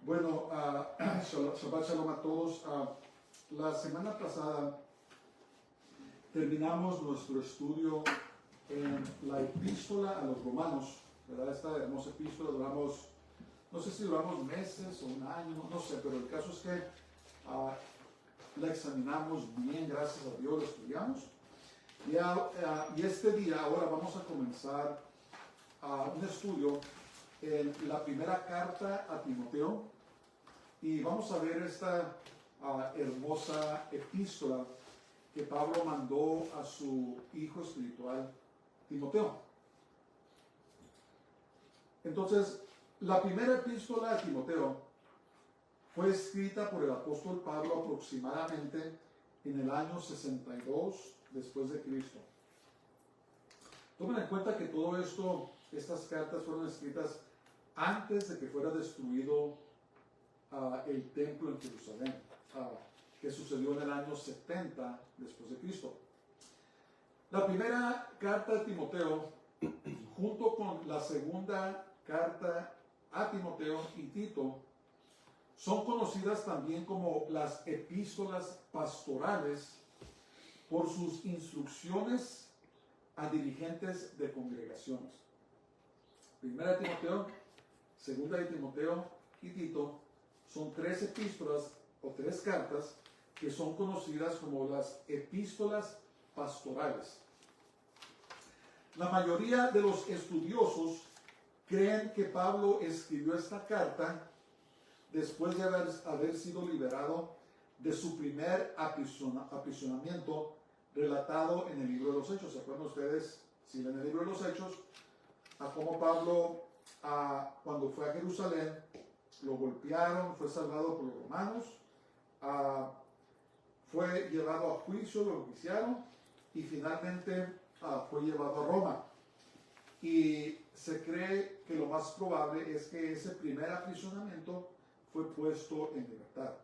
Bueno, Shabbat Shalom a todos. La semana pasada terminamos nuestro estudio en la epístola a los romanos, ¿verdad? Esta hermosa epístola duramos, no sé si duramos meses o un año, no sé, pero el caso es que la examinamos bien, gracias a Dios, la estudiamos. Y este día, ahora vamos a comenzar un estudio en la primera carta a Timoteo. Y vamos a ver esta hermosa epístola que Pablo mandó a su hijo espiritual, Timoteo. Entonces, la primera epístola a Timoteo fue escrita por el apóstol Pablo aproximadamente en el año 62 después de Cristo. Tomen en cuenta que todo esto, estas cartas fueron escritas antes de que fuera destruido el templo en Jerusalén, que sucedió en el año 70 después de Cristo. La primera carta de Timoteo, junto con la segunda carta a Timoteo y Tito, son conocidas también como las epístolas pastorales por sus instrucciones a dirigentes de congregaciones. Primera de Timoteo, segunda de Timoteo y Tito son tres epístolas o tres cartas que son conocidas como las epístolas pastorales. La mayoría de los estudiosos creen que Pablo escribió esta carta después de haber sido liberado de su primer aprisionamiento relatado en el libro de los Hechos. ¿Se acuerdan ustedes, si leen el libro de los Hechos, a cómo Pablo, cuando fue a Jerusalén, lo golpearon, fue salvado por los romanos, fue llevado a juicio, lo enjuiciaron y finalmente fue llevado a Roma? Y se cree que lo más probable es que ese primer aprisionamiento fue puesto en libertad.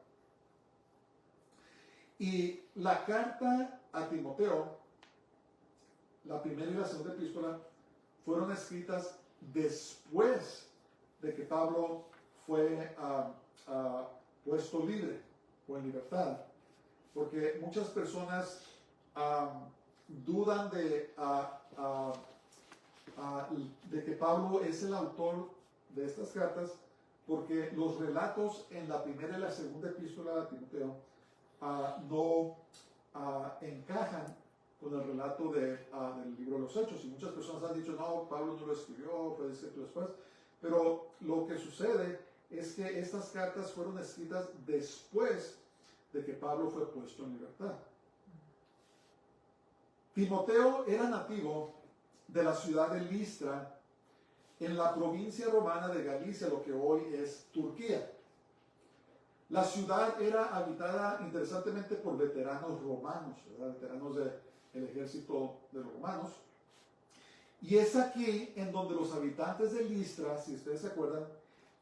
Y la carta a Timoteo, la primera y la segunda epístola, fueron escritas después de que Pablo fue puesto libre o en libertad, porque muchas personas dudan de que Pablo es el autor de estas cartas, porque los relatos en la primera y la segunda epístola de Timoteo no encajan con el relato del libro de los Hechos, y muchas personas han dicho, no, Pablo no lo escribió, fue escrito después, pero lo que sucede es que estas cartas fueron escritas después de que Pablo fue puesto en libertad. Timoteo era nativo de la ciudad de Listra, en la provincia romana de Galicia, lo que hoy es Turquía. La ciudad era habitada interesantemente por veteranos romanos, ¿verdad? Veteranos del ejército de los romanos. Y es aquí en donde los habitantes de Listra, si ustedes se acuerdan,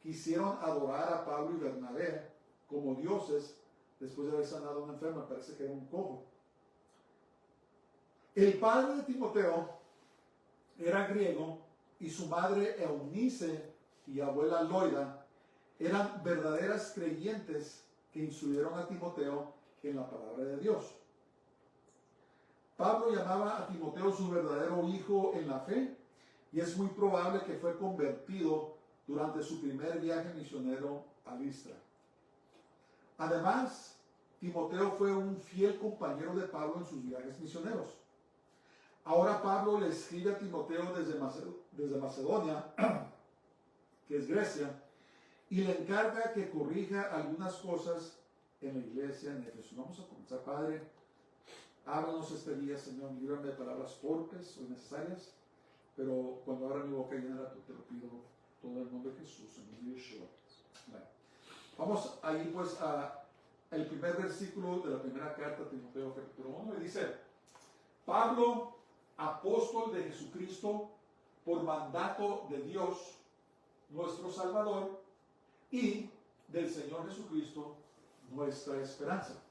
quisieron adorar a Pablo y Bernabé como dioses después de haber sanado a una enferma, parece que era un cojo. El padre de Timoteo era griego y su madre Eunice y abuela Loida eran verdaderas creyentes que instruyeron a Timoteo en la palabra de Dios. Pablo llamaba a Timoteo su verdadero hijo en la fe, y es muy probable que fue convertido durante su primer viaje misionero a Listra. Además, Timoteo fue un fiel compañero de Pablo en sus viajes misioneros. Ahora Pablo le escribe a Timoteo desde Macedonia, que es Grecia, y le encarga que corrija algunas cosas en la iglesia en Éfeso. Vamos a comenzar. Padre, háblanos este día, Señor, líbrame de palabras torpes o innecesarias, pero cuando abra mi boca llenará, te lo pido, todo en el nombre de Jesús, en el nombre de Yeshua. Bueno, vamos ahí pues al primer versículo de la primera carta a Timoteo, capítulo 1, y dice: Pablo, apóstol de Jesucristo, por mandato de Dios, nuestro Salvador, y del Señor Jesucristo, nuestra esperanza.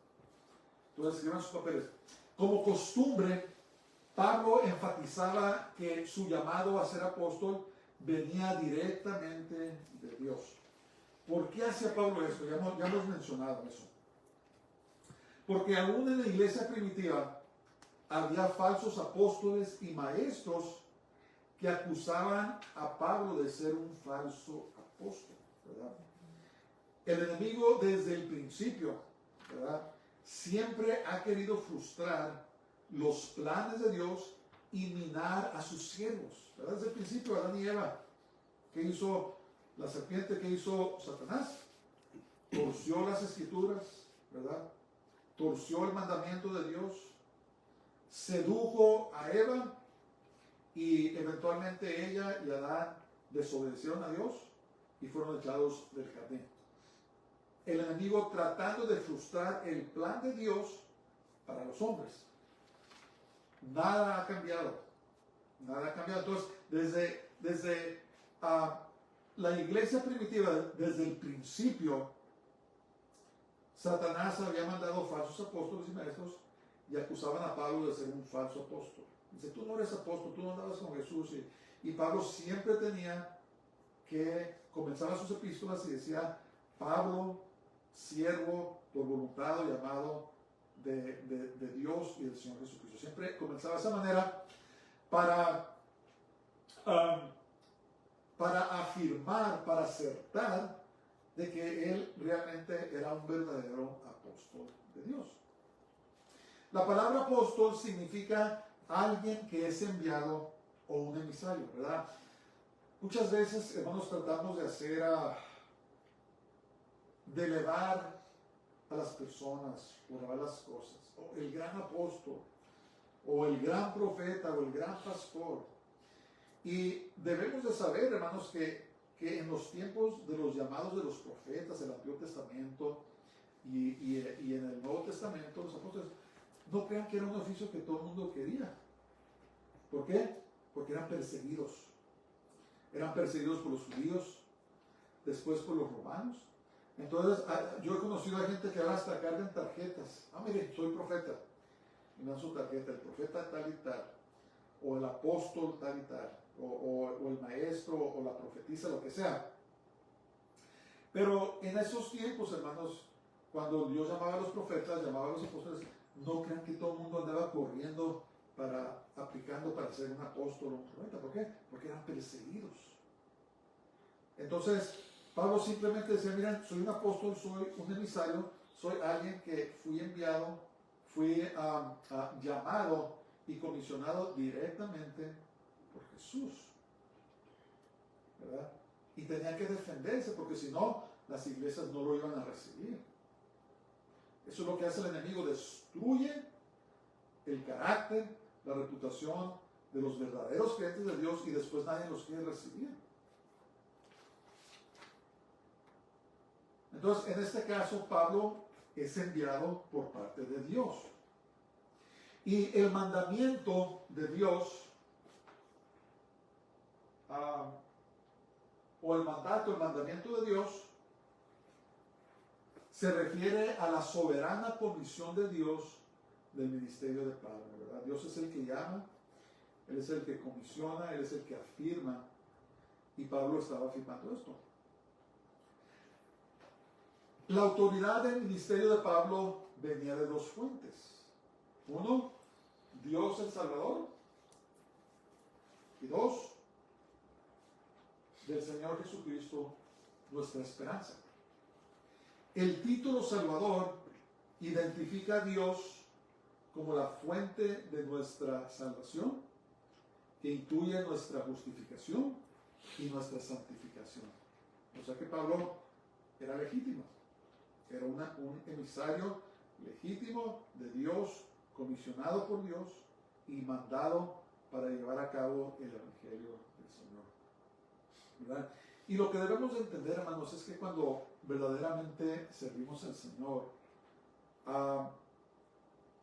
Entonces escriban sus papeles. Como costumbre, Pablo enfatizaba que su llamado a ser apóstol venía directamente de Dios. ¿Por qué hacía Pablo esto? Ya hemos mencionado eso. Porque aún en la iglesia primitiva había falsos apóstoles y maestros que acusaban a Pablo de ser un falso apóstol, ¿verdad? El enemigo desde el principio, ¿verdad?, siempre ha querido frustrar los planes de Dios y minar a sus siervos, ¿verdad? Desde el principio, Adán y Eva, ¿qué hizo la serpiente? ¿Qué hizo Satanás? Torció las escrituras, ¿verdad? Torció el mandamiento de Dios, sedujo a Eva y eventualmente ella y Adán desobedecieron a Dios y fueron echados del jardín. El enemigo tratando de frustrar el plan de Dios para los hombres. Nada ha cambiado. Nada ha cambiado. Entonces, desde la iglesia primitiva, desde el principio, Satanás había mandado falsos apóstoles y maestros y acusaban a Pablo de ser un falso apóstol. Dice, tú no eres apóstol, tú no andabas con Jesús. Y Pablo siempre tenía que comenzar sus epístolas y decía, Pablo, siervo por voluntad o llamado de Dios y del Señor Jesucristo. Siempre comenzaba de esa manera para afirmar, para acertar de que él realmente era un verdadero apóstol de Dios. La palabra apóstol significa alguien que es enviado o un emisario, ¿verdad? Muchas veces, hermanos, tratamos de hacer, de elevar a las personas, o elevar las cosas, o el gran apóstol, o el gran profeta, o el gran pastor. Y debemos de saber, hermanos, que en los tiempos de los llamados de los profetas, el Antiguo Testamento y en el Nuevo Testamento, los apóstoles, no crean que era un oficio que todo el mundo quería. ¿Por qué? Porque eran perseguidos. Eran perseguidos por los judíos, después por los romanos. Entonces, yo he conocido a gente que ahora hasta cargan tarjetas. Mire, soy profeta. Y me dan su tarjeta, el profeta tal y tal, o el apóstol tal y tal, o el maestro, o la profetisa, lo que sea. Pero en esos tiempos, hermanos, cuando Dios llamaba a los profetas, llamaba a los apóstoles, no crean que todo el mundo andaba corriendo aplicando para ser un apóstol o un profeta. ¿Por qué? Porque eran perseguidos. Entonces, Pablo simplemente decía, miren, soy un apóstol, soy un emisario, soy alguien que fui enviado, fui llamado y comisionado directamente por Jesús, ¿verdad? Y tenía que defenderse, porque si no, las iglesias no lo iban a recibir. Eso es lo que hace el enemigo, destruye el carácter, la reputación de los verdaderos creyentes de Dios y después nadie los quiere recibir. Entonces, en este caso, Pablo es enviado por parte de Dios. Y el mandamiento de Dios, o el mandamiento de Dios, se refiere a la soberana comisión de Dios del ministerio de Pablo, ¿verdad? Dios es el que llama, Él es el que comisiona, Él es el que afirma, y Pablo estaba afirmando esto. La autoridad del ministerio de Pablo venía de dos fuentes. Uno, Dios el Salvador, y dos, del Señor Jesucristo, nuestra esperanza. El título Salvador identifica a Dios como la fuente de nuestra salvación, que incluye nuestra justificación y nuestra santificación. O sea que Pablo era legítimo, era un emisario legítimo de Dios, comisionado por Dios y mandado para llevar a cabo el Evangelio del Señor, ¿verdad? Y lo que debemos de entender, hermanos, es que cuando verdaderamente servimos al Señor,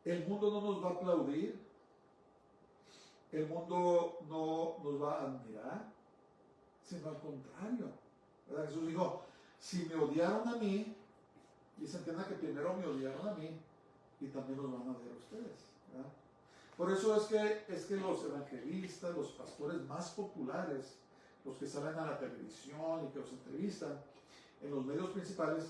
el mundo no nos va a aplaudir, el mundo no nos va a admirar, sino al contrario, ¿verdad? Jesús dijo, si me odiaron a mí, y se entienda que primero me odiaron a mí, y también los van a odiar a ustedes, ¿verdad? Por eso es que los evangelistas, los pastores más populares, los que salen a la televisión y que los entrevistan, en los medios principales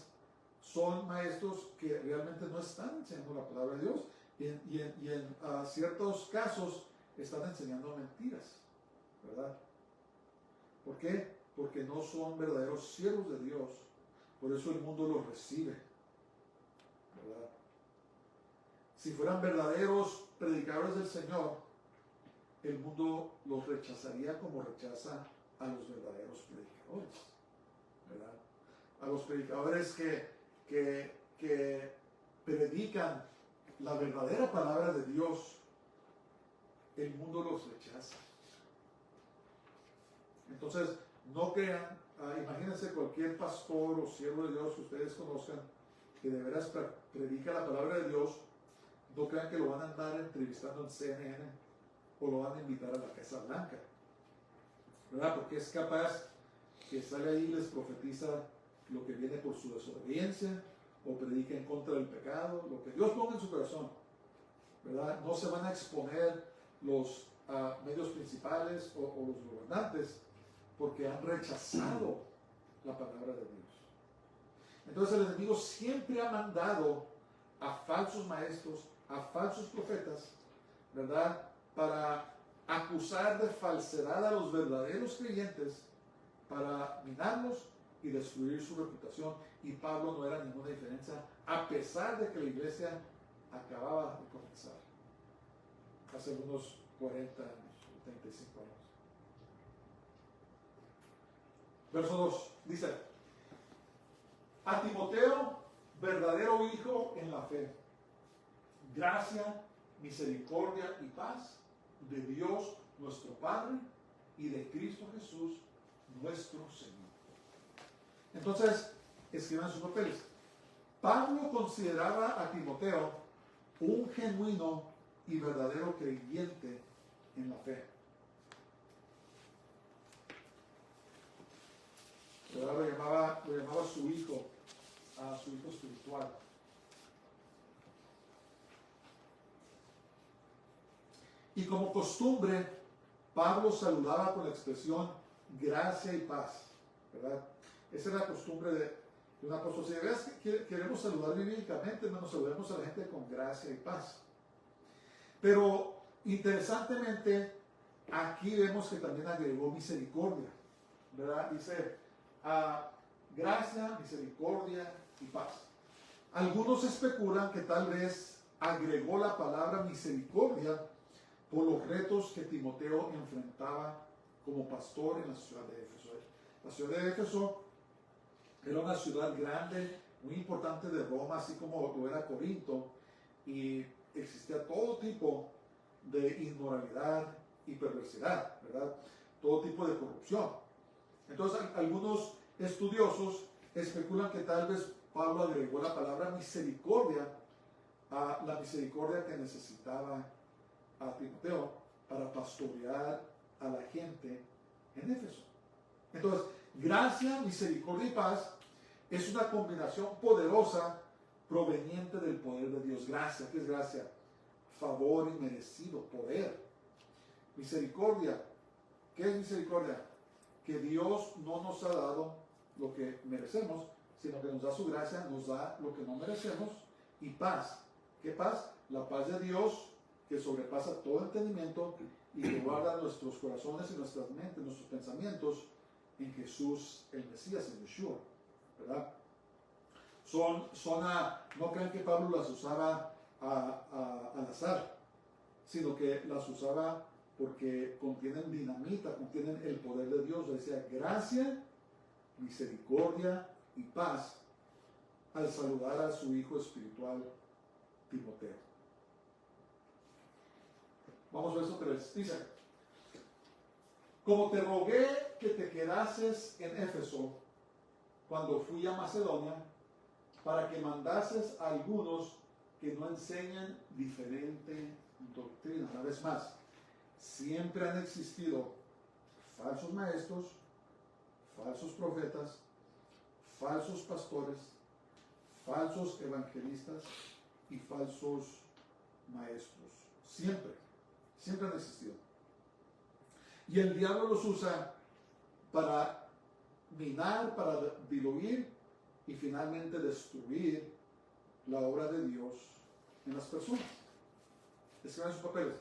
son maestros que realmente no están enseñando la palabra de Dios y en ciertos casos están enseñando mentiras, ¿verdad? ¿Por qué? Porque no son verdaderos siervos de Dios. Por eso el mundo los recibe, ¿verdad? Si fueran verdaderos predicadores del Señor, el mundo los rechazaría como rechaza a los verdaderos predicadores, ¿verdad? A los predicadores que predican la verdadera palabra de Dios, el mundo los rechaza. Entonces, no crean, imagínense cualquier pastor o siervo de Dios que ustedes conozcan, que de veras predica la palabra de Dios, no crean que lo van a andar entrevistando en CNN o lo van a invitar a la Casa Blanca, ¿verdad? Porque es capaz que sale ahí y les profetiza lo que viene por su desobediencia o predica en contra del pecado, lo que Dios ponga en su corazón, ¿verdad? No se van a exponer los medios principales o los gobernantes porque han rechazado la palabra de Dios. Entonces el enemigo siempre ha mandado a falsos maestros, a falsos profetas, ¿verdad? Para acusar de falsedad a los verdaderos creyentes, para minarlos y destruir su reputación. Y Pablo no era ninguna diferencia, a pesar de que la iglesia acababa de comenzar hace unos 40 años, 35 años. Verso 2 dice: a Timoteo, verdadero hijo en la fe, gracia, misericordia y paz de Dios nuestro Padre y de Cristo Jesús nuestro Señor. Entonces, escriban sus papeles. Pablo consideraba a Timoteo un genuino y verdadero creyente en la fe. Lo llamaba su hijo espiritual. Y como costumbre, Pablo saludaba con la expresión gracia y paz, ¿verdad? Esa es la costumbre de un apóstol. Si de verdad queremos saludar bíblicamente, nos saludemos a la gente con gracia y paz. Pero interesantemente, aquí vemos que también agregó misericordia, ¿verdad? Dice gracia, misericordia y paz. Algunos especulan que tal vez agregó la palabra misericordia por los retos que Timoteo enfrentaba como pastor en la ciudad de Éfeso. La ciudad de Éfeso era una ciudad grande, muy importante de Roma, así como lo era Corinto, y existía todo tipo de inmoralidad y perversidad, ¿verdad? Todo tipo de corrupción. Entonces, algunos estudiosos especulan que tal vez Pablo agregó la palabra misericordia a la misericordia que necesitaba a Timoteo para pastorear a la gente en Éfeso. Entonces, gracia, misericordia y paz es una combinación poderosa proveniente del poder de Dios. Gracia, ¿qué es gracia? Favor inmerecido, poder. Misericordia, ¿qué es misericordia? Que Dios no nos ha dado lo que merecemos, sino que nos da su gracia, nos da lo que no merecemos. Y paz, ¿qué paz? La paz de Dios que sobrepasa todo entendimiento y que guarda nuestros corazones y nuestras mentes, nuestros pensamientos en Jesús, el Mesías, el Yeshua, ¿verdad? No crean que Pablo las usaba al azar, sino que las usaba porque contienen dinamita, contienen el poder de Dios. Decía gracia, misericordia y paz al saludar a su hijo espiritual Timoteo. Vamos a verso 3. Dice: como te rogué que te quedases en Éfeso cuando fui a Macedonia, para que mandases a algunos que no enseñan diferente doctrina. Una vez más, siempre han existido falsos maestros, falsos profetas, falsos pastores, falsos evangelistas y falsos maestros. Siempre han existido. Y el diablo los usa para minar, para diluir y finalmente destruir la obra de Dios en las personas. Escriban sus papeles.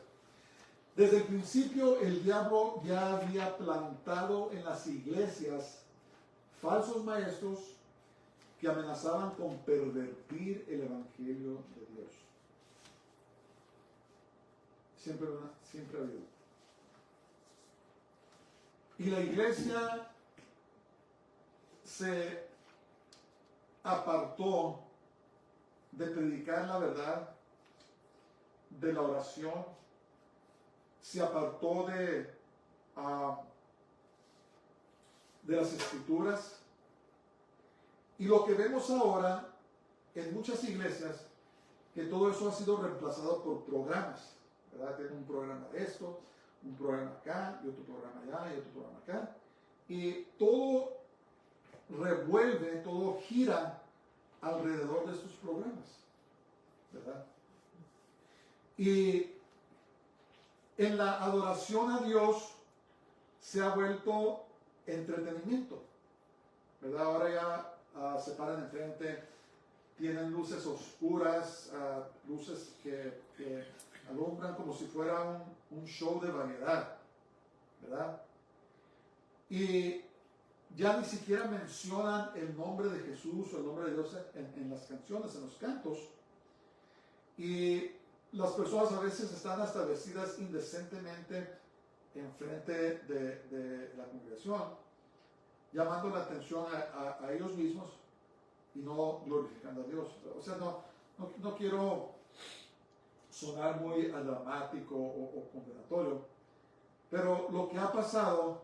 Desde el principio el diablo ya había plantado en las iglesias falsos maestros que amenazaban con pervertir el evangelio de Dios. Siempre ha habido. Y la iglesia se apartó de predicar la verdad, de la oración, se apartó de las escrituras. Y lo que vemos ahora en muchas iglesias, que todo eso ha sido reemplazado por programas, ¿verdad? Tienen un programa de esto, un programa acá, y otro programa allá, y otro programa acá. Y todo revuelve, todo gira alrededor de estos programas, ¿verdad? Y en la adoración a Dios se ha vuelto entretenimiento, ¿verdad? Ahora ya se paran enfrente, tienen luces oscuras, luces que alumbran como si fuera un show de variedad, ¿verdad? Y ya ni siquiera mencionan el nombre de Jesús o el nombre de Dios en las canciones, en los cantos. Y las personas a veces están hasta vestidas indecentemente enfrente de la congregación, llamando la atención a ellos mismos y no glorificando a Dios. O sea, no quiero sonar muy dramático o condenatorio, pero lo que ha pasado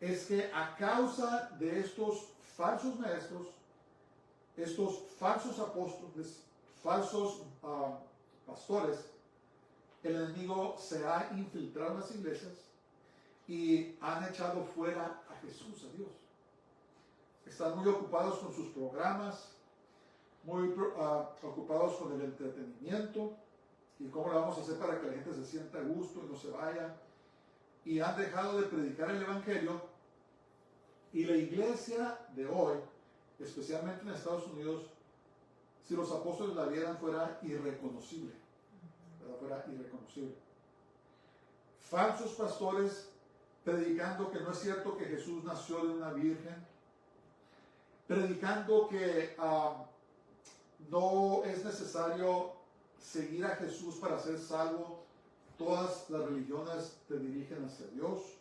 es que a causa de estos falsos maestros, estos falsos apóstoles, falsos pastores, el enemigo se ha infiltrado en las iglesias y han echado fuera a Jesús, a Dios. Están muy ocupados con sus programas, muy ocupados con el entretenimiento y cómo lo vamos a hacer para que la gente se sienta a gusto y no se vaya. Y han dejado de predicar el evangelio. Y la iglesia de hoy, especialmente en Estados Unidos, si los apóstoles la vieran, fuera irreconocible, ¿verdad? Fuera irreconocible. Falsos pastores predicando que no es cierto que Jesús nació de una virgen, predicando que no es necesario seguir a Jesús para ser salvo, todas las religiones te dirigen hacia Dios,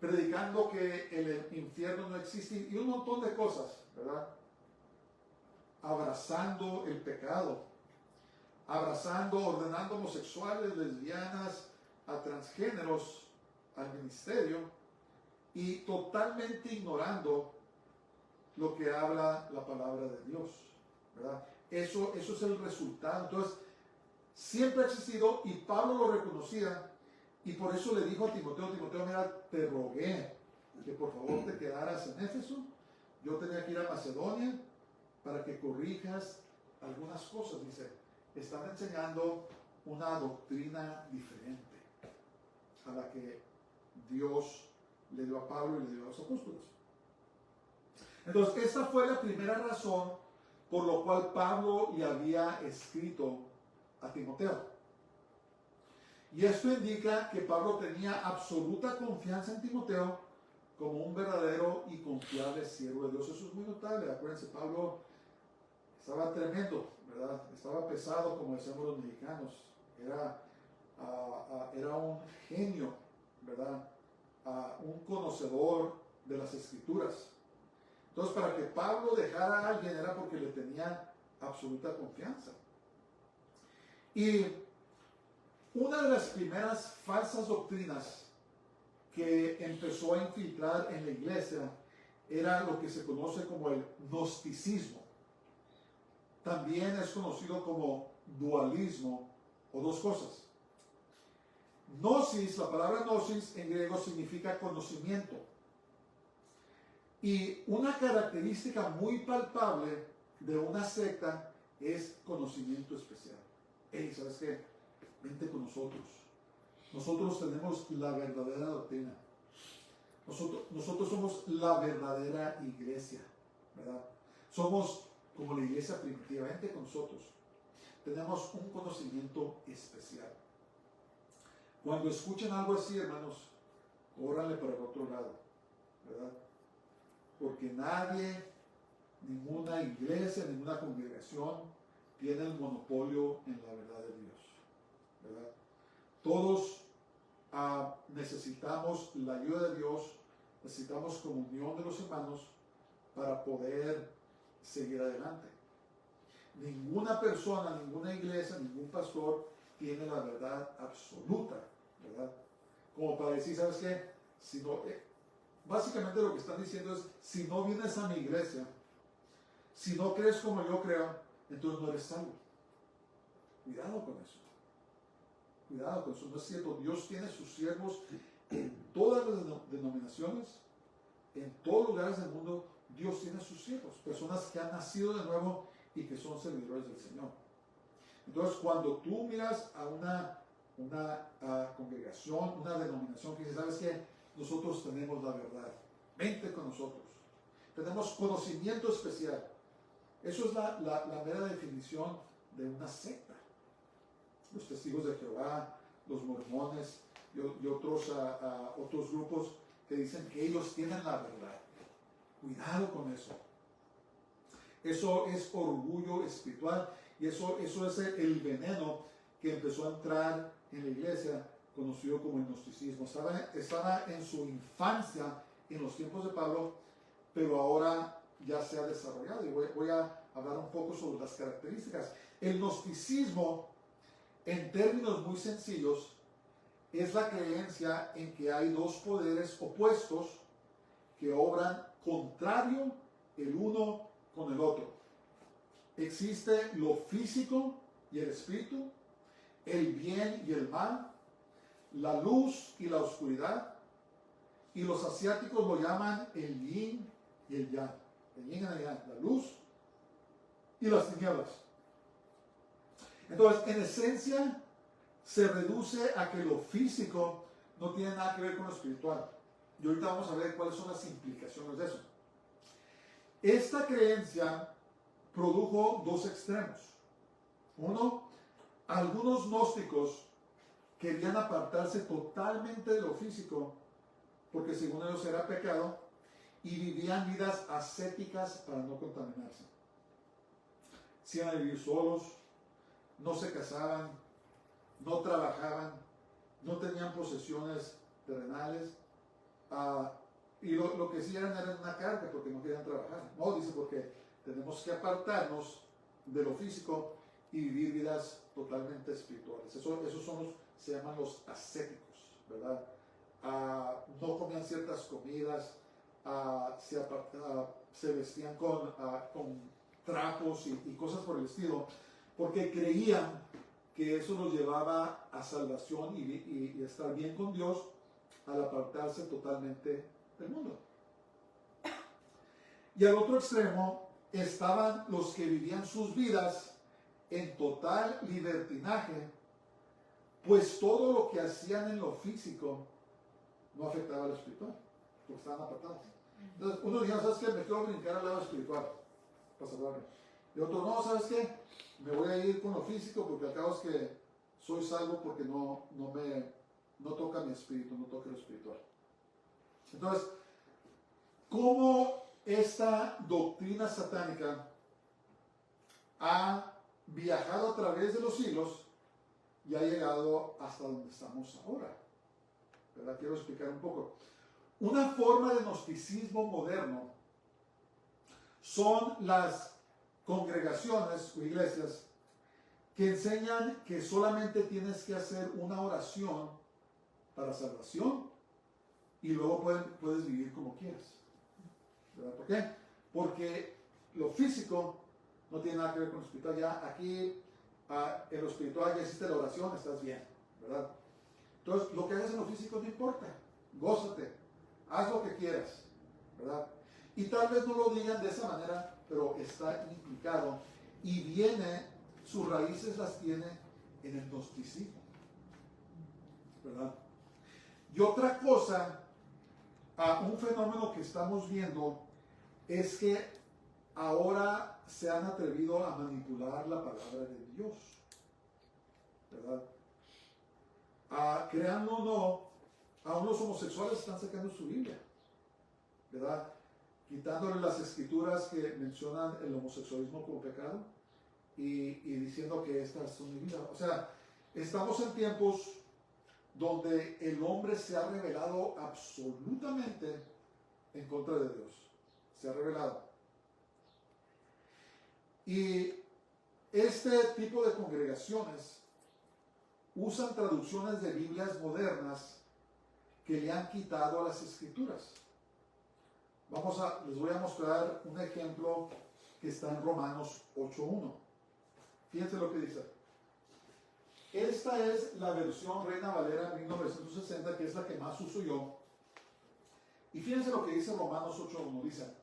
predicando que el infierno no existe y un montón de cosas, ¿verdad? Abrazando el pecado, ordenando homosexuales, lesbianas, a transgéneros al ministerio y totalmente ignorando lo que habla la palabra de Dios, ¿verdad? Eso es el resultado. Entonces, siempre ha existido y Pablo lo reconocía. Y por eso le dijo a Timoteo, mira, te rogué que por favor te quedaras en Éfeso. Yo tenía que ir a Macedonia para que corrijas algunas cosas. Dice, están enseñando una doctrina diferente a la que Dios le dio a Pablo y le dio a los apóstoles. Entonces, esta fue la primera razón por la cual Pablo le había escrito a Timoteo. Y esto indica que Pablo tenía absoluta confianza en Timoteo como un verdadero y confiable siervo de Dios. Eso es muy notable. Acuérdense, Pablo estaba tremendo, ¿verdad? Estaba pesado, como decíamos los mexicanos. Era un genio, ¿verdad? Un conocedor de las escrituras. Entonces, para que Pablo dejara a alguien era porque le tenía absoluta confianza. Y una de las primeras falsas doctrinas que empezó a infiltrar en la iglesia era lo que se conoce como el gnosticismo. También es conocido como dualismo o dos cosas. Gnosis, la palabra gnosis en griego significa conocimiento. Y una característica muy palpable de una secta es conocimiento especial. Hey, ¿sabes qué? Vente con nosotros. Nosotros tenemos la verdadera doctrina. Nosotros somos la verdadera iglesia, ¿verdad? Somos como la iglesia primitivamente con nosotros. Tenemos un conocimiento especial. Cuando escuchen algo así, hermanos, córranle para el otro lado, ¿verdad? Porque nadie, ninguna iglesia, ninguna congregación tiene el monopolio en la verdad de Dios, ¿verdad? Todos necesitamos la ayuda de Dios, necesitamos comunión de los hermanos para poder seguir adelante. Ninguna persona, ninguna iglesia, ningún pastor tiene la verdad absoluta, ¿verdad? Como para decir, ¿sabes qué? Si no, básicamente lo que están diciendo es, si no vienes a mi iglesia, si no crees como yo creo, entonces no eres salvo. Cuidado con eso. Cuidado con eso, no es cierto. Dios tiene sus siervos en todas las denominaciones, en todos lugares del mundo. Dios tiene sus siervos, personas que han nacido de nuevo y que son servidores del Señor. Entonces, cuando tú miras a una congregación, una denominación que dice, ¿sabes qué? Nosotros tenemos la verdad. Vente con nosotros. Tenemos conocimiento especial. Eso es la mera definición de una secta. Los testigos de Jehová, los mormones y otros grupos que dicen que ellos tienen la verdad. Cuidado con eso. Eso es orgullo espiritual y eso es el veneno que empezó a entrar en la iglesia, conocido como el gnosticismo. Estaba en su infancia en los tiempos de Pablo, pero ahora ya se ha desarrollado y voy a hablar un poco sobre las características. El gnosticismo, en términos muy sencillos, es la creencia en que hay dos poderes opuestos que obran contrario el uno con el otro. Existe lo físico y el espíritu, el bien y el mal, la luz y la oscuridad, y los asiáticos lo llaman el yin y el yang. El yin y el yang, la luz y las tinieblas. Entonces, en esencia, se reduce a que lo físico no tiene nada que ver con lo espiritual. Y ahorita vamos a ver cuáles son las implicaciones de eso. Esta creencia produjo dos extremos. Uno, algunos gnósticos querían apartarse totalmente de lo físico, porque según ellos era pecado, y vivían vidas ascéticas para no contaminarse. Se iban a vivir solos, no se casaban, no trabajaban, no tenían posesiones terrenales, y lo que sí eran una carga porque no querían trabajar. No, dice, porque tenemos que apartarnos de lo físico y vivir vidas totalmente espirituales. Esos son se llaman los ascéticos, ¿verdad? No comían ciertas comidas, se vestían con trapos y cosas por el estilo, porque creían que eso los llevaba a salvación y estar bien con Dios al apartarse totalmente del mundo. Y al otro extremo estaban los que vivían sus vidas en total libertinaje, pues todo lo que hacían en lo físico no afectaba a lo espiritual, porque estaban apartados. Entonces, uno dice, ¿sabes qué? Me quiero brincar al lado espiritual, para salvarme. Y otro, no, ¿sabes qué? Me voy a ir con lo físico porque al cabo es que soy salvo porque no toca mi espíritu, no toca lo espiritual. Entonces, ¿cómo esta doctrina satánica ha viajado a través de los siglos y ha llegado hasta donde estamos ahora? ¿Verdad? Quiero explicar un poco. Una forma de gnosticismo moderno son las congregaciones o iglesias que enseñan que solamente tienes que hacer una oración para salvación y luego puedes vivir como quieras. ¿Verdad? ¿Por qué? Porque lo físico no tiene nada que ver con lo espiritual. Ya aquí en lo espiritual ya existe la oración, estás bien, ¿verdad? Entonces, lo que hagas en lo físico no importa. Gózate, haz lo que quieras, ¿verdad? Y tal vez no lo digan de esa manera, pero está implicado y sus raíces las tiene en el gnosticismo, ¿verdad? Y otra cosa, un fenómeno que estamos viendo es que ahora se han atrevido a manipular la palabra de Dios, ¿verdad? Créanlo o no, aún los homosexuales están sacando su Biblia, ¿verdad? Quitándole las escrituras que mencionan el homosexualismo como pecado y diciendo que estas son mi vida. O sea, estamos en tiempos donde el hombre se ha rebelado absolutamente en contra de Dios. Se ha rebelado. Y este tipo de congregaciones usan traducciones de Biblias modernas que le han quitado a las escrituras. Les voy a mostrar un ejemplo que está en Romanos 8.1. Fíjense lo que dice. Esta es la versión Reina Valera 1960, que es la que más uso yo. Y fíjense lo que dice Romanos 8.1. Dice,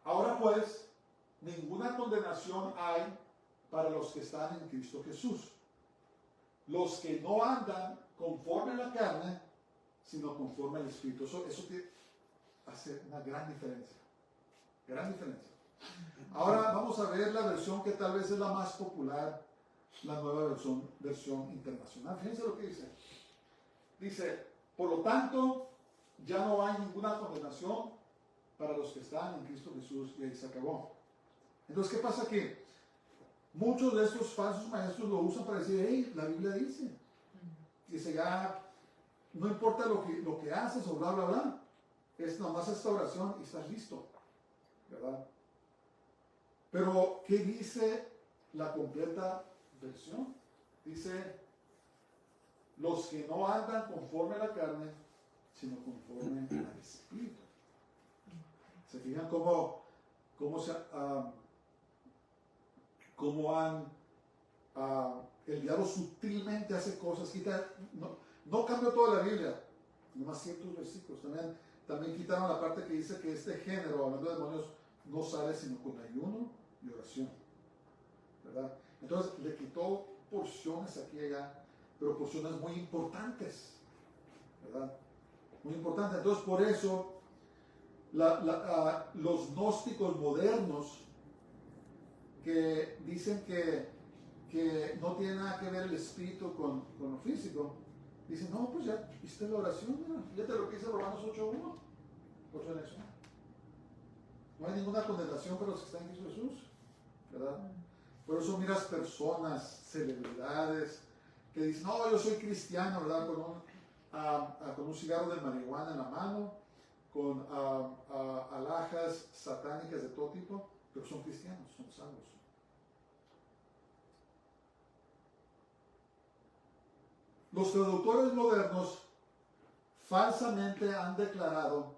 ahora pues, ninguna condenación hay para los que están en Cristo Jesús. Los que no andan conforme a la carne, sino conforme al Espíritu. Eso hace una gran diferencia. Gran diferencia. Ahora vamos a ver la versión que tal vez es la más popular, la nueva versión internacional. Fíjense lo que dice. Dice, por lo tanto, ya no hay ninguna condenación para los que están en Cristo Jesús, y ahí se acabó. Entonces, ¿qué pasa aquí? Muchos de estos falsos maestros lo usan para decir, hey, la Biblia dice. Dice, ya, no importa lo que haces o bla, bla, bla. Es nomás esta oración y estás listo. ¿Verdad? Pero, ¿qué dice la completa versión? Dice, los que no andan conforme a la carne, sino conforme al Espíritu. ¿Se fijan cómo el diablo sutilmente hace cosas? No cambió toda la Biblia, nomás ciertos versículos. También quitaron la parte que dice que este género, hablando de demonios, no sale sino con ayuno y oración, ¿verdad? Entonces le quitó porciones aquí y allá, pero porciones muy importantes, ¿verdad? Muy importantes. Entonces por eso los gnósticos modernos que dicen que no tiene nada que ver el espíritu con lo físico, dicen, no, pues ya viste la oración, mira, fíjate lo que dice Romanos 8.1, otra lección. No hay ninguna condenación para los que están en Cristo Jesús, ¿verdad? Por eso miras personas, celebridades, que dicen, no, yo soy cristiano, ¿verdad? Con un cigarro de marihuana en la mano, con alhajas satánicas de todo tipo, pero son cristianos, son salvos. Los traductores modernos falsamente han declarado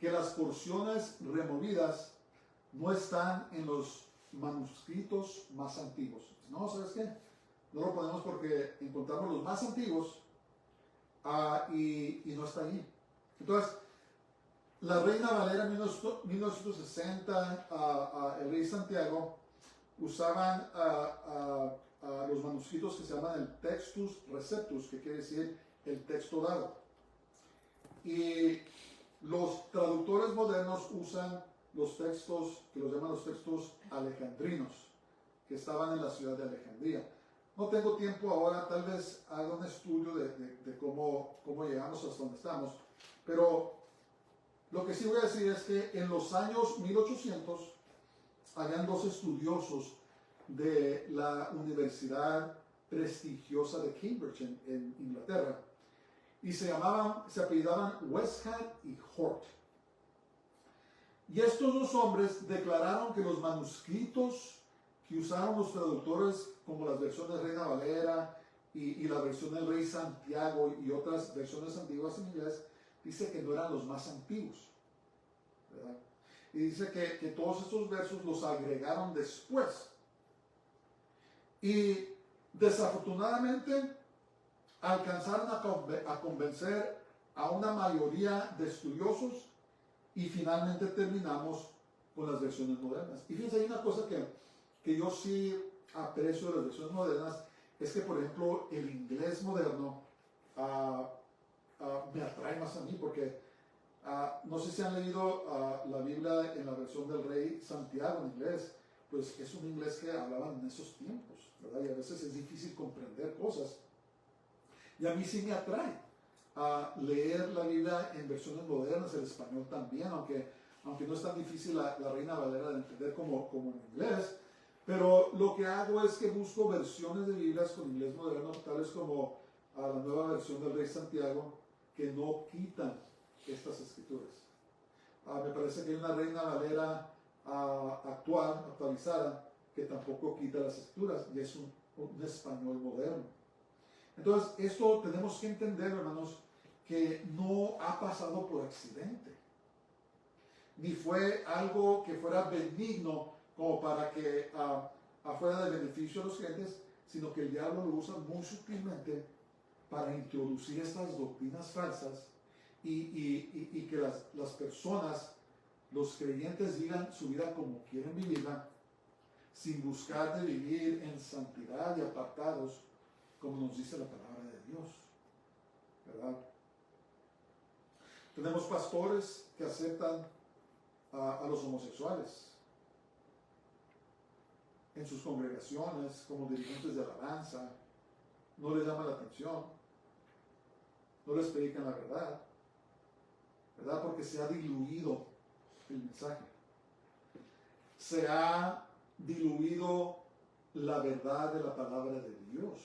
que las porciones removidas no están en los manuscritos más antiguos. No, ¿sabes qué? No lo ponemos porque encontramos los más antiguos y no está ahí. Entonces, la Reina Valera 1960, el rey Santiago, usaban los manuscritos que se llaman el Textus Receptus, que quiere decir el texto dado. Y los traductores modernos usan los textos, que los llaman los textos alejandrinos, que estaban en la ciudad de Alejandría. No tengo tiempo ahora, tal vez haga un estudio de cómo llegamos hasta donde estamos, pero lo que sí voy a decir es que en los años 1800 habían dos estudiosos de la universidad prestigiosa de Cambridge en Inglaterra, y se apellidaban Westham y Hort. Y estos dos hombres declararon que los manuscritos que usaron los traductores, como las versiones Reina Valera y la versión del Rey Santiago y otras versiones antiguas en inglés, dice que no eran los más antiguos, ¿verdad? Y dice que todos estos versos los agregaron después. Y desafortunadamente alcanzaron a convencer a una mayoría de estudiosos y finalmente terminamos con las versiones modernas. Y fíjense, hay una cosa que yo sí aprecio de las versiones modernas, es que, por ejemplo, el inglés moderno me atrae más a mí, porque No sé si han leído la Biblia en la versión del Rey Santiago en inglés, pues es un inglés que hablaban en esos tiempos, ¿verdad? Y a veces es difícil comprender cosas. Y a mí sí me atrae a leer la Biblia en versiones modernas, el español también, aunque no es tan difícil la Reina Valera de entender como en inglés. Pero lo que hago es que busco versiones de Biblias con inglés moderno, tales como la nueva versión del Rey Santiago, que no quitan estas escrituras. Me parece que hay una Reina Valera actualizada, que tampoco quita las escrituras, y es un español moderno. Entonces, esto tenemos que entender, hermanos, que no ha pasado por accidente, ni fue algo que fuera benigno como para que afuera de beneficio a los creyentes, sino que el diablo lo usa muy sutilmente para introducir estas doctrinas falsas y que las personas, los creyentes, vivan su vida como quieren vivirla, sin buscar de vivir en santidad y apartados, como nos dice la palabra de Dios, ¿verdad? Tenemos pastores que aceptan a los homosexuales en sus congregaciones como dirigentes de alabanza. No les llama la atención, no les predican la verdad, ¿verdad? Porque se ha diluido el mensaje, se ha diluido la verdad de la palabra de Dios.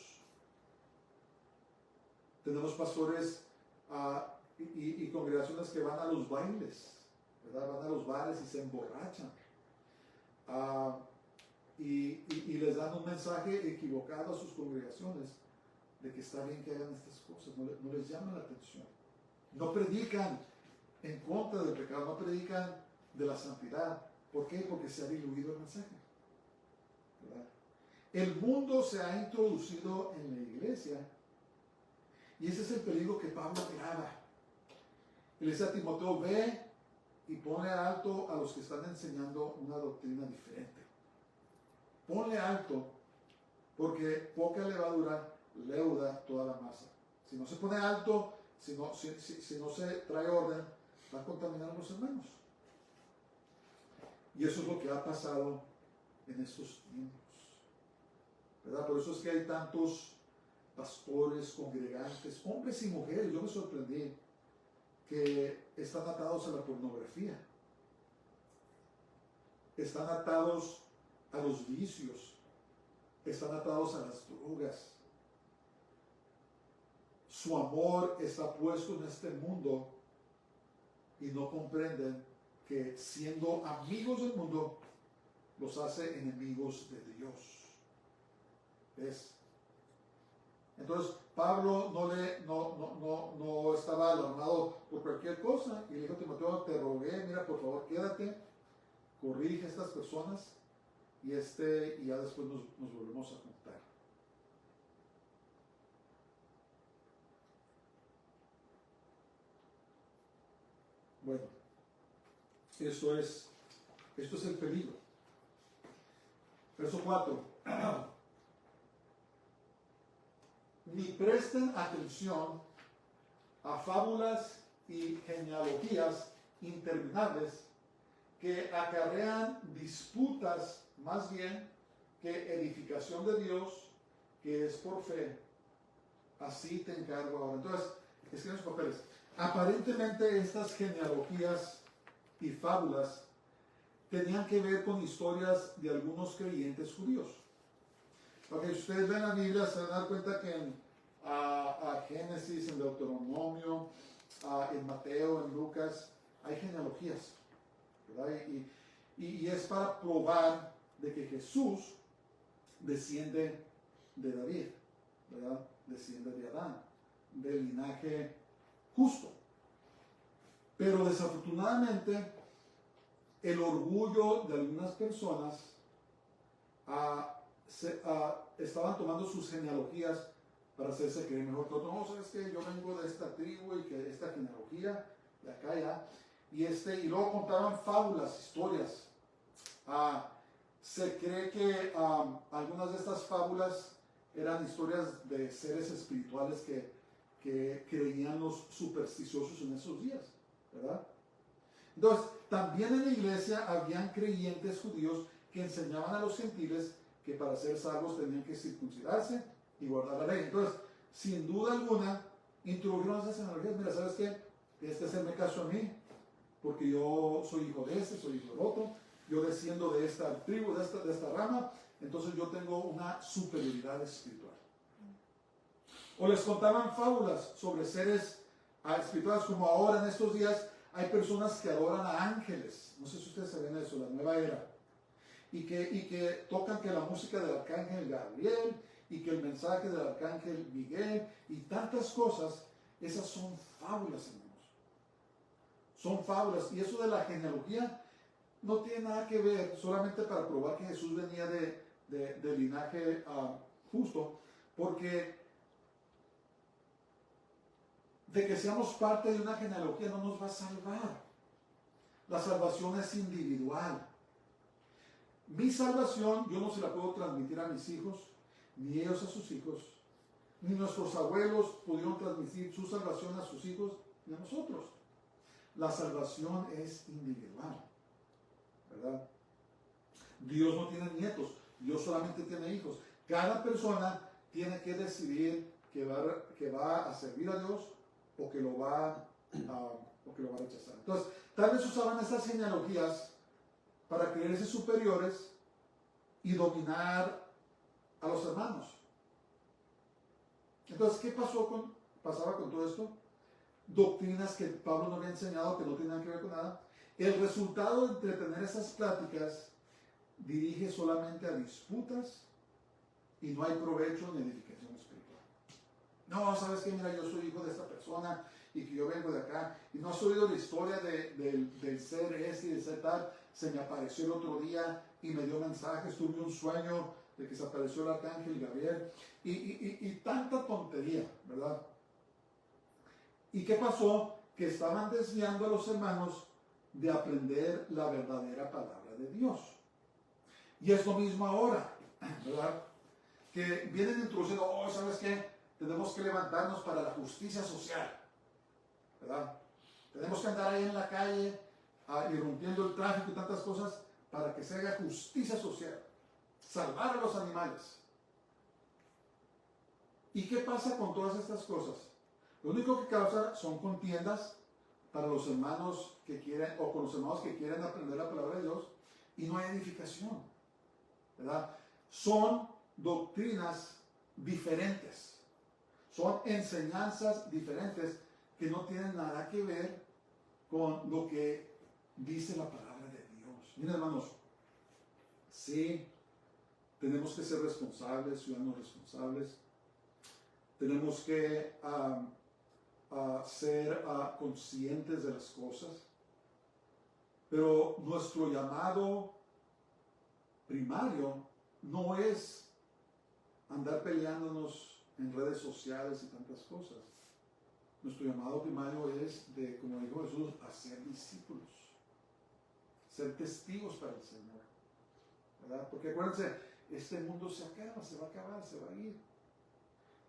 Tenemos pastores y congregaciones que van a los bailes, ¿verdad? Van a los bares y se emborrachan. Y les dan un mensaje equivocado a sus congregaciones de que está bien que hagan estas cosas, no les llama la atención. No predican en contra del pecado, no predican de la santidad. ¿Por qué? Porque se ha diluido el mensaje, ¿verdad? El mundo se ha introducido en la iglesia, y ese es el peligro que Pablo graba. Él dice a Timoteo: ve y ponle alto a los que están enseñando una doctrina diferente. Ponle alto, porque poca levadura leuda toda la masa. Si no se pone alto, si no se trae orden, va a contaminar a los hermanos. Y eso es lo que ha pasado en estos tiempos, ¿verdad? Por eso es que hay tantos pastores, congregantes, hombres y mujeres. Yo me sorprendí que están atados a la pornografía, están atados a los vicios, están atados a las drogas. Su amor está puesto en este mundo y no comprenden que siendo amigos del mundo los hace enemigos de Dios. ¿Ves? Entonces Pablo no estaba alarmado por cualquier cosa y le dijo a Timoteo: te rogué, mira, por favor, quédate, corrige a estas personas y ya después nos volvemos a juntar. Bueno, esto es el peligro. Verso 4. Ni presten atención a fábulas y genealogías interminables que acarrean disputas más bien que edificación de Dios, que es por fe. Así te encargo ahora. Entonces, escriben sus papeles. Aparentemente estas genealogías y fábulas tenían que ver con historias de algunos creyentes judíos. Porque si ustedes ven la Biblia, se van a dar cuenta que en Génesis, en Deuteronomio, en Mateo, en Lucas, hay genealogías, ¿verdad? Y es para probar de que Jesús desciende de David, ¿verdad? Desciende de Adán, del linaje justo. Pero desafortunadamente, el orgullo de algunas personas estaban tomando sus genealogías para hacerse creer mejor que otros. No, sabes que yo vengo de esta tribu y que esta genealogía de acá ya, y luego contaban fábulas, historias. Se cree que algunas de estas fábulas eran historias de seres espirituales que creían los supersticiosos en esos días. ¿verdad? Entonces, también en la iglesia habían creyentes judíos que enseñaban a los gentiles que para ser salvos tenían que circuncidarse y guardar la ley. Entonces, sin duda alguna, introdujeron esas analogías. Mira, ¿sabes qué? Este hacerme caso a mí, porque yo soy hijo de este, soy hijo del otro, yo desciendo de esta tribu, de esta rama, entonces yo tengo una superioridad espiritual. O les contaban fábulas sobre seres espirituales, como ahora en estos días hay personas que adoran a ángeles. No sé si ustedes saben eso, la nueva era. Y que tocan que la música del arcángel Gabriel y que el mensaje del arcángel Miguel y tantas cosas, esas son fábulas, hermanos. Son fábulas. Y eso de la genealogía no tiene nada que ver, solamente para probar que Jesús venía de linaje justo, porque de que seamos parte de una genealogía no nos va a salvar. La salvación es individual. Mi salvación yo no se la puedo transmitir a mis hijos, ni ellos a sus hijos, ni nuestros abuelos pudieron transmitir su salvación a sus hijos, ni a nosotros. La salvación es individual, ¿verdad? Dios no tiene nietos, Dios solamente tiene hijos. Cada persona tiene que decidir que va a servir a Dios o que lo va a rechazar. Entonces, tal vez usaban estas genealogías para creerse superiores y dominar a los hermanos. Entonces, ¿qué pasaba con todo esto? Doctrinas que Pablo no había enseñado, que no tenían que ver con nada. El resultado de tener esas pláticas dirige solamente a disputas y no hay provecho ni edificación espiritual. No, ¿sabes qué? Mira, yo soy hijo de esta persona y que yo vengo de acá y no has oído la historia del ser este y del ser tal. Se me apareció el otro día y me dio mensajes, tuve un sueño de que se apareció el arcángel Gabriel y tanta tontería, ¿verdad? ¿Y qué pasó? Que estaban desviando a los hermanos de aprender la verdadera palabra de Dios. Y es lo mismo ahora, ¿verdad? Que vienen introduciendo, oh, ¿sabes qué? Tenemos que levantarnos para la justicia social, ¿verdad? Tenemos que andar ahí en la calle irrumpiendo el tráfico y tantas cosas para que se haga justicia social, salvar a los animales. ¿Y qué pasa con todas estas cosas? Lo único que causa son contiendas para los hermanos que quieren, o con los hermanos que quieren aprender la palabra de Dios, y no hay edificación, ¿verdad? Son doctrinas diferentes, son enseñanzas diferentes que no tienen nada que ver con lo que dice la palabra de Dios. Miren, hermanos, sí, tenemos que ser responsables, ciudadanos responsables, tenemos que ser conscientes de las cosas, pero nuestro llamado primario no es andar peleándonos en redes sociales y tantas cosas. Nuestro llamado primario es de, como dijo Jesús, hacer discípulos, ser testigos para el Señor, ¿verdad? Porque acuérdense, este mundo se acaba, se va a acabar, se va a ir.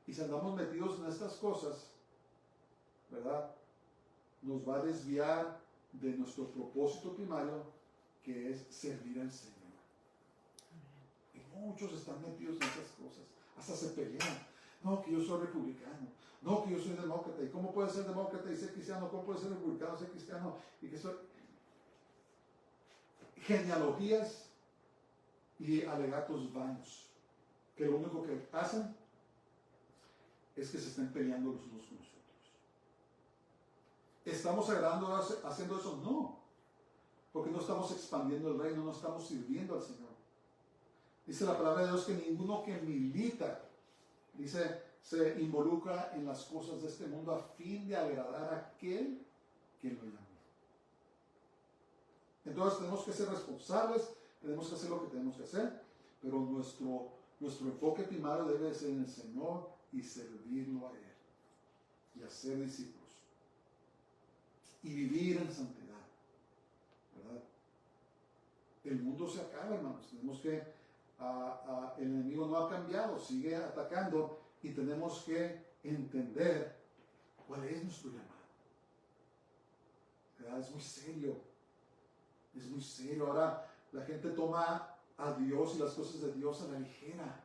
Y si andamos metidos en estas cosas, ¿verdad? Nos va a desviar de nuestro propósito primario, que es servir al Señor. Y muchos están metidos en esas cosas, hasta se pelean. No, que yo soy republicano, no, que yo soy demócrata. ¿Y cómo puede ser demócrata y ser cristiano? ¿Cómo puede ser republicano y ser cristiano? Y que soy... Genealogías y alegatos vanos, que lo único que hacen es que se estén peleando los unos con los otros. ¿Estamos agradando haciendo eso? No, porque no estamos expandiendo el reino, no estamos sirviendo al Señor. Dice la palabra de Dios que ninguno que milita, dice, se involucra en las cosas de este mundo a fin de agradar a aquel que lo llamó. Entonces tenemos que ser responsables, tenemos que hacer lo que tenemos que hacer, pero nuestro enfoque primario debe ser en el Señor y servirlo a Él y hacer discípulos y vivir en santidad, ¿verdad? El mundo se acaba, hermanos. Tenemos que el enemigo no ha cambiado, sigue atacando y tenemos que entender cuál es nuestro llamado, ¿verdad? Es muy serio. Es muy serio. Ahora la gente toma a Dios y las cosas de Dios a la ligera.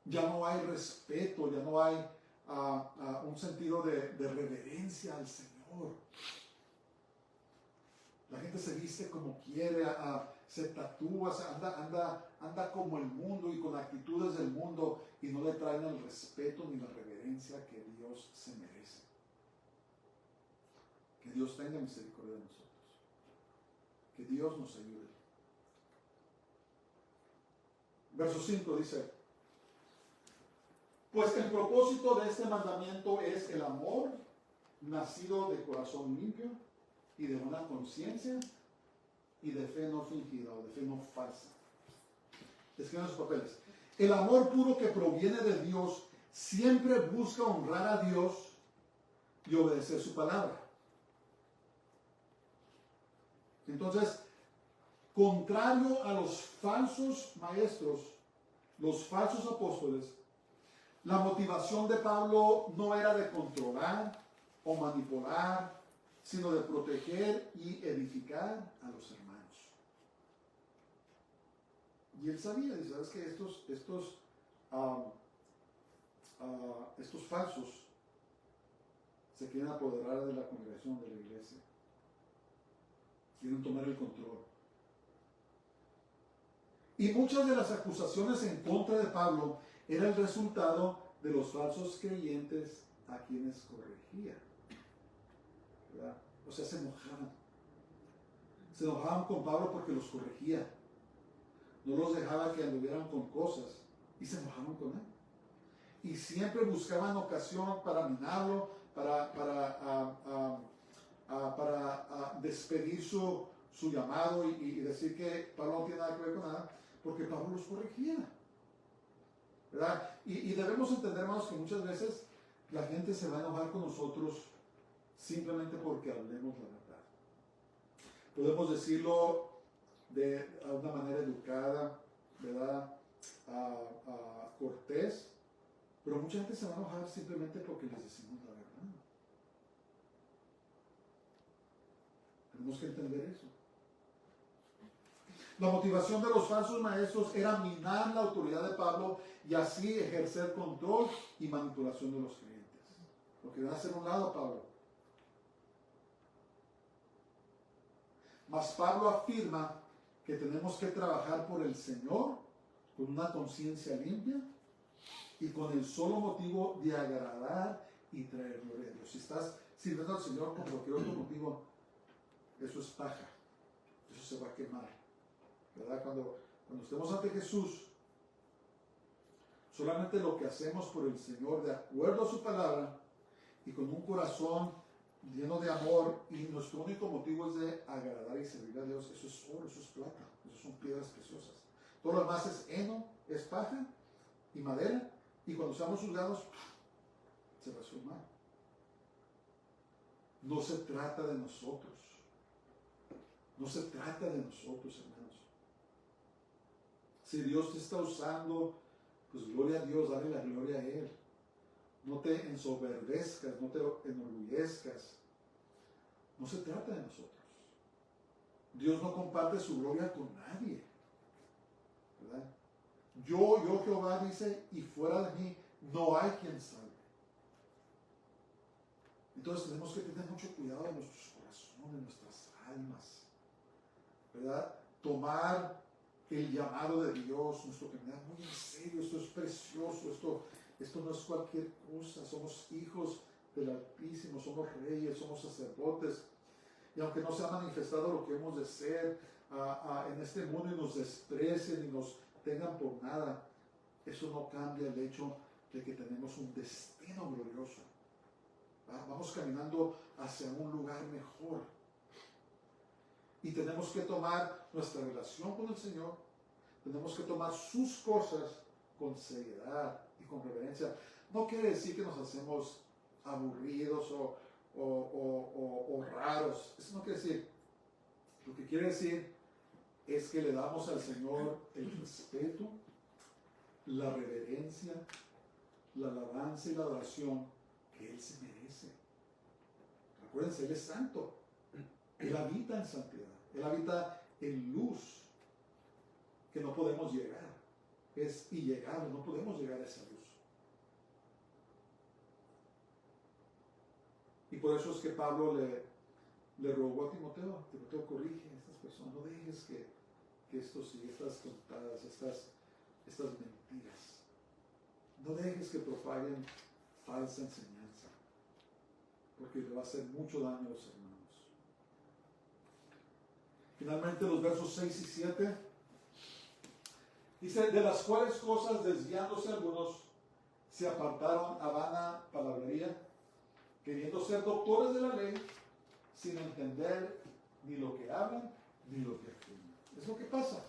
Ya no hay respeto, ya no hay un sentido de reverencia al Señor. La gente se viste como quiere, se tatúa, anda como el mundo y con actitudes del mundo y no le traen el respeto ni la reverencia que Dios se merece. Que Dios tenga misericordia de nosotros. Que Dios nos ayude. Verso 5 dice: pues el propósito de este mandamiento es el amor nacido de corazón limpio y de una conciencia y de fe no fingida o de fe no falsa. Escriban sus papeles. El amor puro que proviene de Dios siempre busca honrar a Dios y obedecer su palabra. Entonces, contrario a los falsos maestros, los falsos apóstoles, la motivación de Pablo no era de controlar o manipular, sino de proteger y edificar a los hermanos. Y él sabía, dice, ¿sabes qué? Estos falsos se quieren apoderar de la congregación, de la iglesia. Quieren tomar el control. Y muchas de las acusaciones en contra de Pablo era el resultado de los falsos creyentes a quienes corregía. ¿Verdad? O sea, se enojaban. Se enojaban con Pablo porque los corregía. No los dejaba que anduvieran con cosas y se enojaban con él. Y siempre buscaban ocasión para minarlo, para despedir su llamado y decir que Pablo no tiene nada que ver con nada, porque Pablo los corregía. ¿Verdad? Y debemos entender, hermanos, que muchas veces la gente se va a enojar con nosotros simplemente porque hablemos la verdad. Podemos decirlo de una manera educada, ¿verdad? Cortés, pero mucha gente se va a enojar simplemente porque les decimos la verdad. Tenemos que entender eso. La motivación de los falsos maestros era minar la autoridad de Pablo y así ejercer control y manipulación de los creyentes. Lo querían hacer a un lado a Pablo. Mas Pablo afirma que tenemos que trabajar por el Señor con una conciencia limpia y con el solo motivo de agradar y traer gloria a Dios. Si estás sirviendo al Señor con cualquier otro motivo, eso es paja. Eso se va a quemar. ¿Verdad? Cuando estemos ante Jesús, solamente lo que hacemos por el Señor, de acuerdo a su palabra, y con un corazón lleno de amor, y nuestro único motivo es de agradar y servir a Dios, eso es oro, eso es plata, eso son piedras preciosas. Todo lo demás es heno, es paja y madera, y cuando seamos juzgados, se va a sumar. No se trata de nosotros. No se trata de nosotros, hermanos. Si Dios te está usando, pues gloria a Dios, dale la gloria a Él. No te ensoberbezcas, no te enorgullezcas. No se trata de nosotros. Dios no comparte su gloria con nadie. ¿Verdad? Yo Jehová dice, y fuera de mí no hay quien salve. Entonces tenemos que tener mucho cuidado de nuestros corazones, de nuestras almas. ¿Verdad? Tomar el llamado de Dios, nuestro caminar muy en serio. Esto es precioso, esto no es cualquier cosa. Somos hijos del Altísimo, somos reyes, somos sacerdotes, y aunque no se ha manifestado lo que hemos de ser en este mundo y nos desprecien y nos tengan por nada, eso no cambia el hecho de que tenemos un destino glorioso. Vamos caminando hacia un lugar mejor. Y tenemos que tomar nuestra relación con el Señor, tenemos que tomar sus cosas con seriedad y con reverencia. No quiere decir que nos hacemos aburridos o raros. Eso no quiere decir. Lo que quiere decir es que le damos al Señor el respeto, la reverencia, la alabanza y la adoración que Él se merece. Acuérdense, Él es santo. Él habita en santidad, Él habita en luz que no podemos llegar. Es illegable, no podemos llegar a esa luz. Y por eso es que Pablo le rogó a Timoteo, Timoteo, corrige a estas personas, no dejes que esto siga, estas tontadas, estas mentiras. No dejes que propaguen falsa enseñanza, porque le va a hacer mucho daño a los hermanos. Finalmente los versos 6 y 7 dice, de las cuales cosas desviándose algunos se apartaron a vana palabrería, queriendo ser doctores de la ley, sin entender ni lo que hablan ni lo que afirman. Es lo que pasa.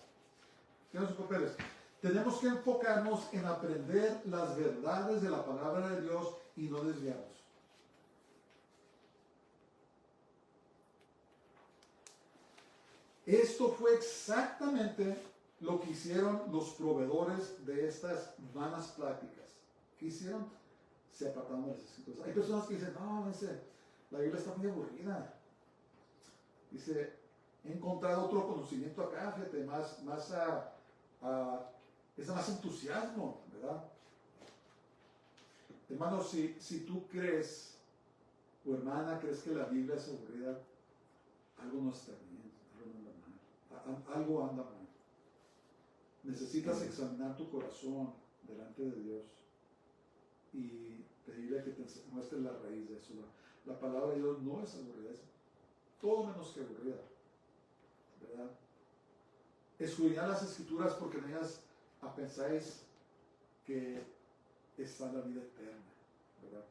Tienen sus papeles. Tenemos que enfocarnos en aprender las verdades de la palabra de Dios y no desviarnos. Esto fue exactamente lo que hicieron los proveedores de estas vanas pláticas. ¿Qué hicieron? Se apartaron de las escrituras. Hay personas que dicen, no, la Biblia está muy aburrida. Dice, he encontrado otro conocimiento acá, fíjate, es más entusiasmo, ¿verdad? Hermano, si tú crees, o hermana, crees que la Biblia es aburrida, algo no está bien, algo anda mal. Necesitas examinar tu corazón delante de Dios y pedirle que te muestre la raíz de eso. La palabra de Dios no es aburrida, es todo menos que aburrida, ¿verdad? Escudriñad las escrituras porque en ellas pensáis que está la vida eterna, ¿verdad?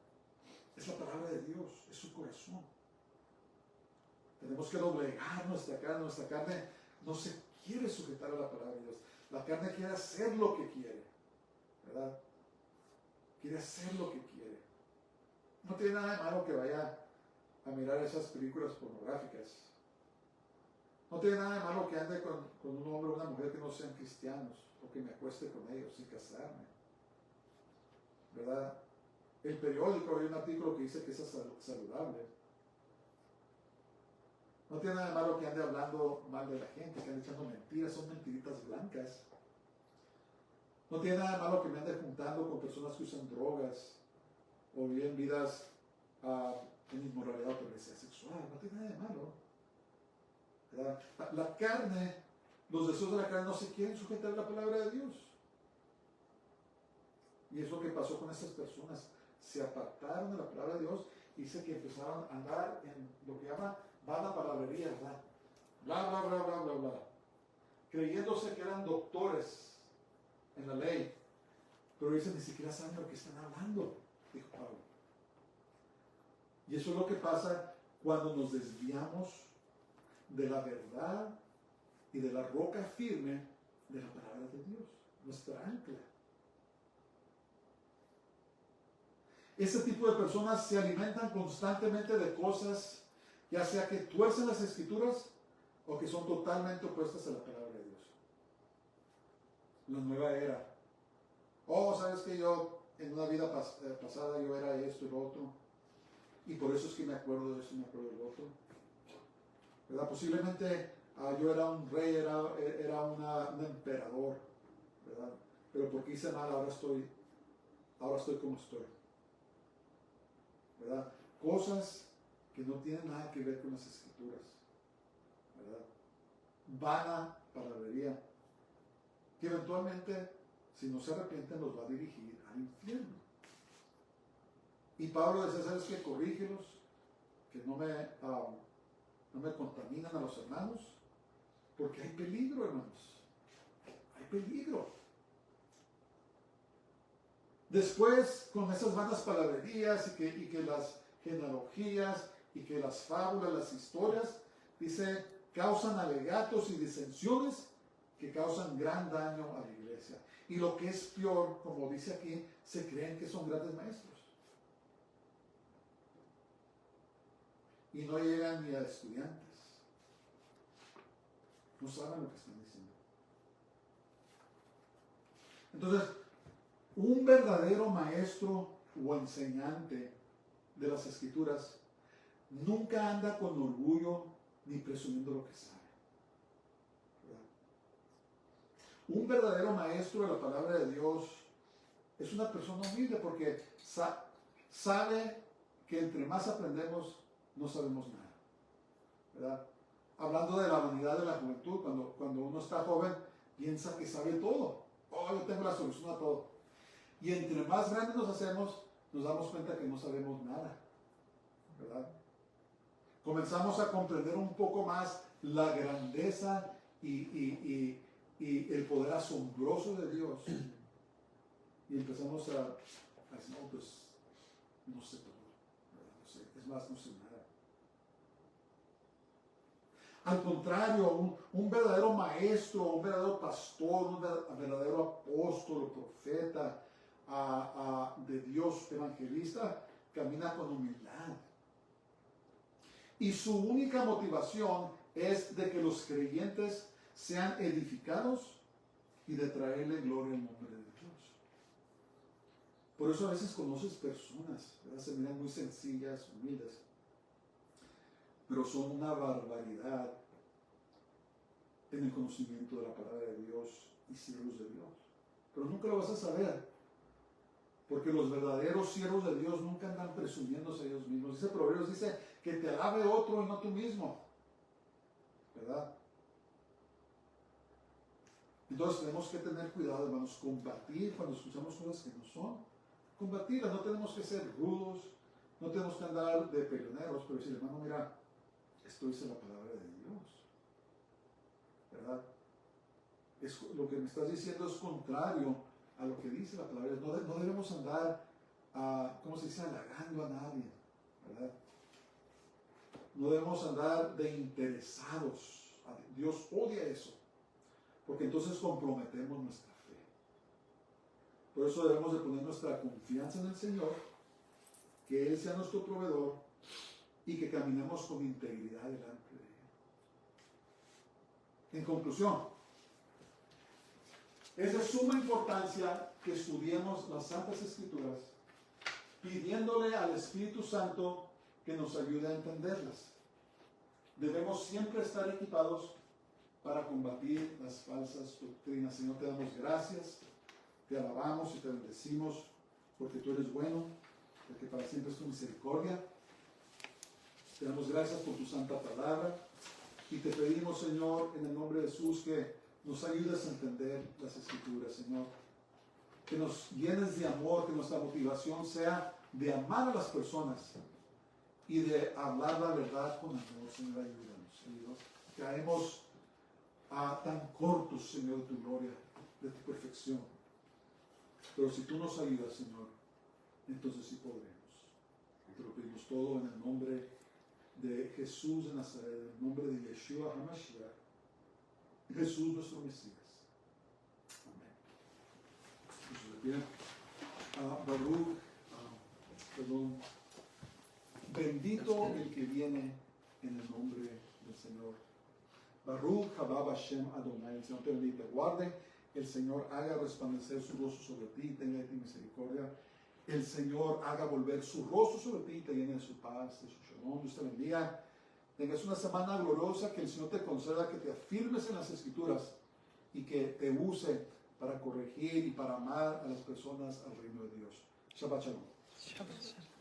Es la palabra de Dios, es su corazón. Tenemos que doblegar nuestra carne. Nuestra carne no se quiere sujetar a la palabra de Dios. La carne quiere hacer lo que quiere, ¿verdad? Quiere hacer lo que quiere. No tiene nada de malo que vaya a mirar esas películas pornográficas. No tiene nada de malo que ande con un hombre o una mujer que no sean cristianos, o que me acueste con ellos sin casarme, ¿verdad? El periódico, hay un artículo que dice que es saludable. No tiene nada de malo que ande hablando mal de la gente, que ande echando mentiras, son mentiritas blancas. No tiene nada de malo que me ande juntando con personas que usan drogas o viven vidas en inmoralidad o perversidad sexual. No tiene nada de malo, ¿verdad? La carne, los deseos de la carne no se quieren sujetar a la palabra de Dios. Y es lo que pasó con estas personas. Se apartaron de la palabra de Dios y dice que empezaron a andar en lo que llama vana palabrería, ¿verdad? Bla, bla, bla, bla, bla, bla. Creyéndose que eran doctores en la ley. Pero dicen, ni siquiera saben lo que están hablando, dijo Pablo. Y eso es lo que pasa cuando nos desviamos de la verdad y de la roca firme de la palabra de Dios, nuestra ancla. Ese tipo de personas se alimentan constantemente de cosas, ya sea que tuercen las escrituras o que son totalmente opuestas a la palabra de Dios. La nueva era. Oh, ¿sabes que yo en una vida pasada yo era esto y lo otro? Y por eso es que me acuerdo de esto y me acuerdo del otro. ¿Verdad? Posiblemente yo era un rey, era un emperador, ¿verdad? Pero porque hice mal, ahora estoy como estoy, ¿verdad? Cosas que no tienen nada que ver con las escrituras, ¿verdad? Vana palabrería, que eventualmente, si no se arrepienten, los va a dirigir al infierno. Y Pablo decía, ¿sabes qué? Corrígelos, que no me contaminan a los hermanos, porque hay peligro, hermanos. Hay peligro. Después, con esas vanas palabrerías y que las genealogías y que las fábulas, las historias, dice, causan alegatos y disensiones que causan gran daño a la iglesia. Y lo que es peor, como dice aquí, se creen que son grandes maestros. Y no llegan ni a estudiantes. No saben lo que están diciendo. Entonces, un verdadero maestro o enseñante de las escrituras nunca anda con orgullo ni presumiendo lo que sabe. ¿Verdad? Un verdadero maestro de la palabra de Dios es una persona humilde porque sabe que entre más aprendemos, no sabemos nada. ¿Verdad? Hablando de la vanidad de la juventud, cuando uno está joven, piensa que sabe todo. Oh, yo tengo la solución a todo. Y entre más grandes nos hacemos, nos damos cuenta que no sabemos nada. ¿Verdad? Comenzamos a comprender un poco más la grandeza y el poder asombroso de Dios. Y empezamos a decir, no, pues, no sé todo. No sé, es más, no sé nada. Al contrario, un verdadero maestro, un verdadero pastor, un verdadero apóstol o profeta de Dios evangelista, camina con humildad. Y su única motivación es de que los creyentes sean edificados y de traerle gloria al nombre de Dios. Por eso a veces conoces personas, ¿verdad? Se miran muy sencillas, humildes, pero son una barbaridad en el conocimiento de la palabra de Dios y siervos de Dios. Pero nunca lo vas a saber, porque los verdaderos siervos de Dios nunca andan presumiéndose a ellos mismos. Dice Proverbios, dice que te alabe otro y no tú mismo, ¿verdad? Entonces tenemos que tener cuidado, hermanos, combatir cuando escuchamos cosas que no son. Combatirlas, no tenemos que ser rudos, no tenemos que andar de peleoneros, pero decir, hermano, mira, esto dice la palabra de Dios, ¿verdad? Lo que me estás diciendo es contrario a lo que dice la palabra. No debemos andar, ¿cómo se dice?, halagando a nadie, ¿verdad? No debemos andar de interesados. Dios odia eso, porque entonces comprometemos nuestra fe. Por eso debemos de poner nuestra confianza en el Señor, que Él sea nuestro proveedor y que caminemos con integridad delante de Él. En conclusión, es de suma importancia que estudiemos las Santas Escrituras pidiéndole al Espíritu Santo que nos ayude a entenderlas. Debemos siempre estar equipados para combatir las falsas doctrinas. Señor, te damos gracias, te alabamos y te bendecimos porque tú eres bueno, porque para siempre es tu misericordia. Te damos gracias por tu santa palabra y te pedimos, Señor, en el nombre de Jesús, que nos ayudes a entender las Escrituras, Señor. Que nos llenes de amor, que nuestra motivación sea de amar a las personas y de hablar la verdad con amor, Señor. Ayúdanos, Señor. Caemos tan cortos, Señor, de tu gloria, de tu perfección. Pero si tú nos ayudas, Señor, entonces sí podremos. Te lo pedimos todo en el nombre de Jesús de Nazaret, en el nombre de Yeshua HaMashiach, Jesús nuestro Mesías. Amén. Bien. Baruch, perdón. Bendito el que viene en el nombre del Señor. Baruch Haba Hashem Adonai. El Señor te bendiga y te guarde. El Señor haga resplandecer su rostro sobre ti y tenga de ti misericordia. El Señor haga volver su rostro sobre ti y te llene de su paz, de su shalom. Dios te bendiga. Tengas una semana gloriosa, que el Señor te conceda que te afirmes en las Escrituras y que te use para corregir y para amar a las personas al reino de Dios. Shabbat Shalom. Shabbat shalom.